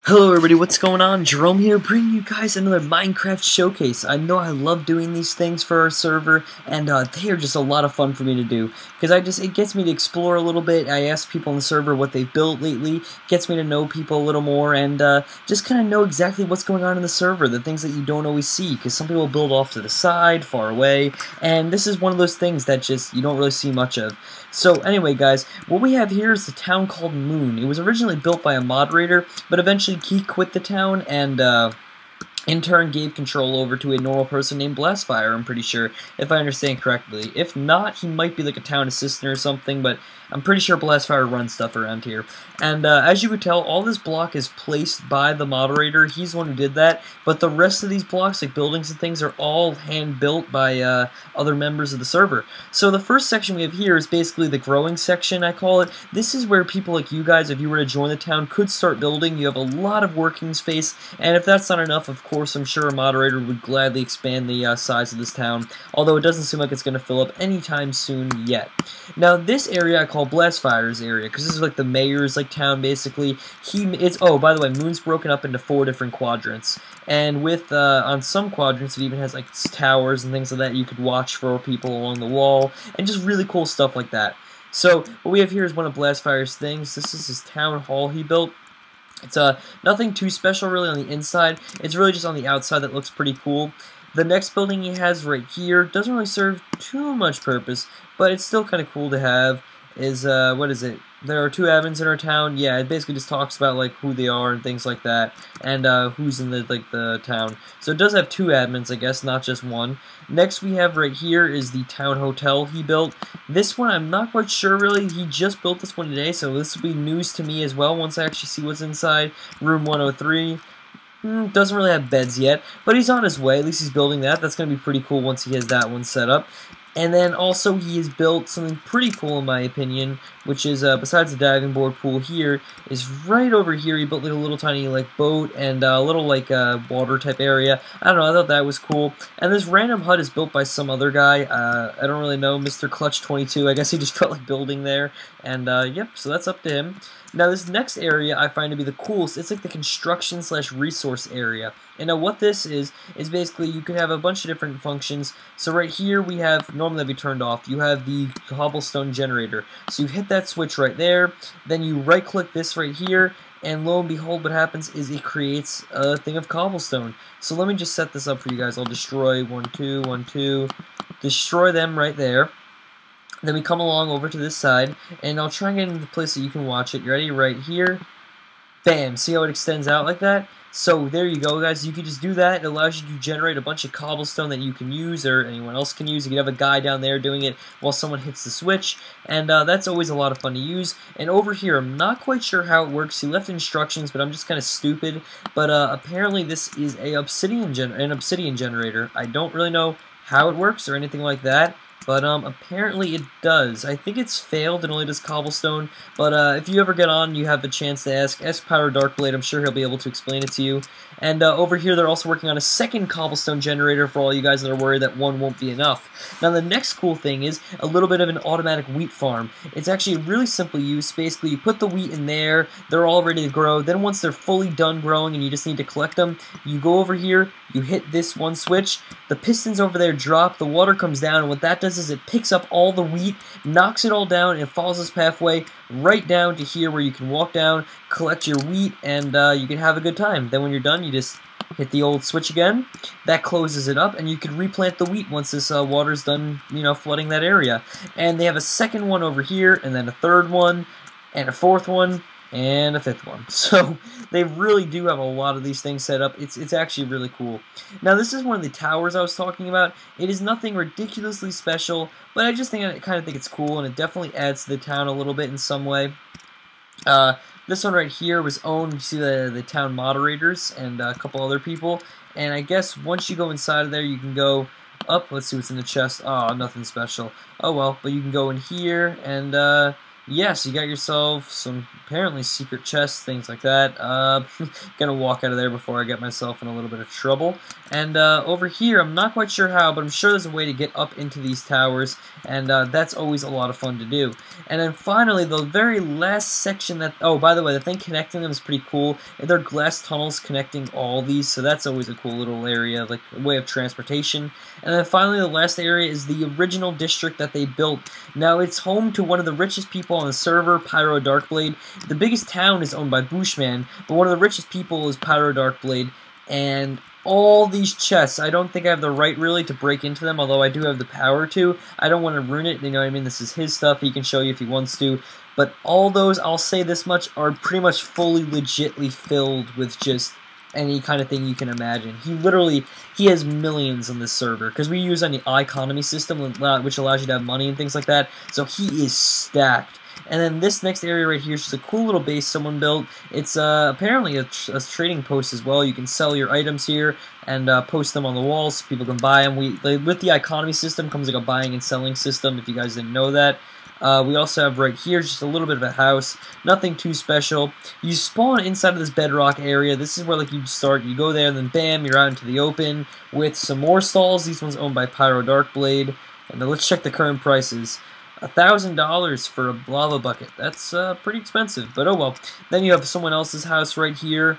Hello everybody, what's going on? Jerome here, bringing you guys another Minecraft showcase. I know I love doing these things for our server, and they are just a lot of fun for me to do, because it gets me to explore a little bit. I ask people on the server what they've built lately, gets me to know people a little more, and just kind of know exactly what's going on in the server, the things that you don't always see, because some people build off to the side, far away, and this is one of those things that just you don't really see much of. So anyway guys, what we have here is the town called Moon. It was originally built by a moderator, but eventually he quit the town and in turn gave control over to a normal person named Blastfire, I'm pretty sure, if I understand correctly. If not, he might be like a town assistant or something, but I'm pretty sure Blastfire runs stuff around here. And as you could tell, all this block is placed by the moderator. He's the one who did that, but the rest of these blocks, like buildings and things, are all hand-built by other members of the server. So the first section we have here is basically the growing section, I call it. This is where people like you guys, if you were to join the town, could start building. You have a lot of working space, and if that's not enough, of course, I'm sure a moderator would gladly expand the size of this town, although it doesn't seem like it's going to fill up anytime soon yet. Now, this area I call Blastfire's area, because this is like the mayor's town, basically. Oh, by the way, Moon's broken up into 4 different quadrants, and with on some quadrants it even has like towers and things like that you could watch for people along the wall, and just really cool stuff like that. So what we have here is one of Blastfire's things. This is his town hall he built. It's nothing too special really on the inside. It's really just on the outside that looks pretty cool. The next building he has right here doesn't really serve too much purpose, but it's still kind of cool to have. Is what is it? There are 2 admins in our town. Yeah, it basically just talks about like who they are and things like that, and who's in the town. So it does have 2 admins, I guess, not just 1. Next we have right here is the town hotel he built. This one I'm not quite sure really. He just built this one today, so this will be news to me as well once I actually see what's inside. Room 103. Doesn't really have beds yet, but he's on his way. At least he's building that. That's going to be pretty cool once he has that one set up. And then also he has built something pretty cool in my opinion, which is, besides the diving board pool here, is right over here. He built like a little tiny boat and a little water type area. I don't know, I thought that was cool. And this random hut is built by some other guy. I don't really know, Mr. Clutch 22. I guess he just felt like building there. And yep, so that's up to him. Now this next area I find to be the coolest. It's like the construction/resource area. And now what this is basically you can have a bunch of different functions. So right here we have, normally that'd be turned off, you have the cobblestone generator. So you hit that switch right there, then you right click this right here, and lo and behold what happens is it creates a thing of cobblestone. So let me just set this up for you guys. I'll destroy 1, 2, 1, 2, destroy them right there. Then we come along over to this side, and I'll try and get into the place that you can watch it. You ready? Right here. Bam! See how it extends out like that? So there you go, guys. You can just do that. It allows you to generate a bunch of cobblestone that you can use or anyone else can use. You can have a guy down there doing it while someone hits the switch, and that's always a lot of fun to use. And over here, I'm not quite sure how it works. He left instructions, but I'm just kind of stupid. But apparently this is an obsidian generator. I don't really know how it works or anything like that. But apparently it does. I think it's failed and only does cobblestone. But if you ever get on, you have the chance to ask Powder Darkblade. I'm sure he'll be able to explain it to you. And over here, they're also working on a second cobblestone generator for all you guys that are worried that one won't be enough. Now, the next cool thing is a little bit of an automatic wheat farm. It's actually a really simple use. Basically, you put the wheat in there. They're all ready to grow. Then once they're fully done growing and you just need to collect them, you go over here, you hit this one switch, the pistons over there drop, the water comes down, and what that does is it picks up all the wheat, knocks it all down, and follows this pathway right down to here where you can walk down, collect your wheat, and you can have a good time. Then when you're done, you just hit the old switch again. That closes it up, and you can replant the wheat once this water's done, flooding that area. And they have a second one over here, and then a third one, and a fourth one, and a 5th one. So they really do have a lot of these things set up. It's actually really cool. Now this is one of the towers I was talking about. It is nothing ridiculously special, but I kind of think it's cool, and it definitely adds to the town a little bit in some way. This one right here was owned, you see the town moderators and a couple other people, and I guess once you go inside of there you can go up. Let's see what's in the chest. Oh, nothing special. Oh well, but you can go in here and yes, you got yourself some apparently secret chests, things like that. Gonna walk out of there before I get myself in a little bit of trouble. And over here, I'm not quite sure how, but I'm sure there's a way to get up into these towers, and that's always a lot of fun to do. And then finally, the very last section that, oh, by the way, the thing connecting them is pretty cool. They're glass tunnels connecting all these, so that's always a cool little area, like a way of transportation. And then finally, the last area is the original district that they built. Now, it's home to one of the richest people on the server, Pyro Darkblade. The biggest town is owned by Bushman, but one of the richest people is Pyro Darkblade, and all these chests, I don't think I have the right really to break into them, although I do have the power to. I don't want to ruin it, you know what I mean? This is his stuff, he can show you if he wants to. But all those, I'll say this much, are pretty much fully legitly filled with just any kind of thing you can imagine. He has millions on this server, because we use an economy system, which allows you to have money and things like that, so he is stacked. And then this next area right here is just a cool little base someone built. It's apparently a trading post as well. You can sell your items here and post them on the walls so people can buy them. With the economy system comes like a buying and selling system, if you guys didn't know that. We also have right here just a little bit of a house, nothing too special. You spawn inside of this bedrock area. This is where like you start, you go there, and then bam, you're out into the open with some more stalls. These ones owned by Pyro Darkblade. And then let's check the current prices. $1,000 for a lava bucket. That's pretty expensive, but oh well. Then you have someone else's house right here,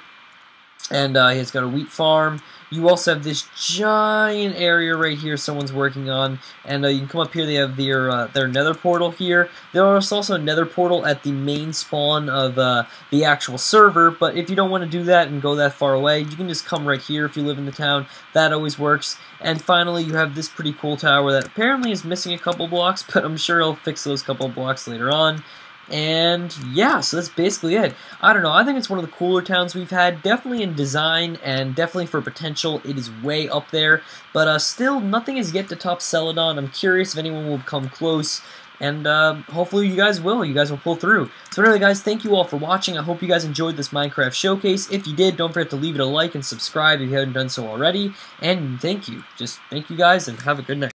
and he's got a wheat farm. You also have this giant area right here someone's working on, and you can come up here. They have their nether portal here. There is also a nether portal at the main spawn of the actual server, but if you don't want to do that and go that far away, you can just come right here if you live in the town. That always works. And finally, you have this pretty cool tower that apparently is missing a couple blocks, but I'm sure he'll fix those couple blocks later on. And yeah, so that's basically it. I don't know, I think it's one of the cooler towns we've had, definitely in design and definitely for potential. It is way up there, but still nothing is yet to top Celadon. I'm curious if anyone will come close, and hopefully you guys will pull through. So anyway guys, thank you all for watching. I hope you guys enjoyed this Minecraft showcase. If you did, don't forget to leave it a like and subscribe if you haven't done so already, and thank you. Just thank you guys and have a good night.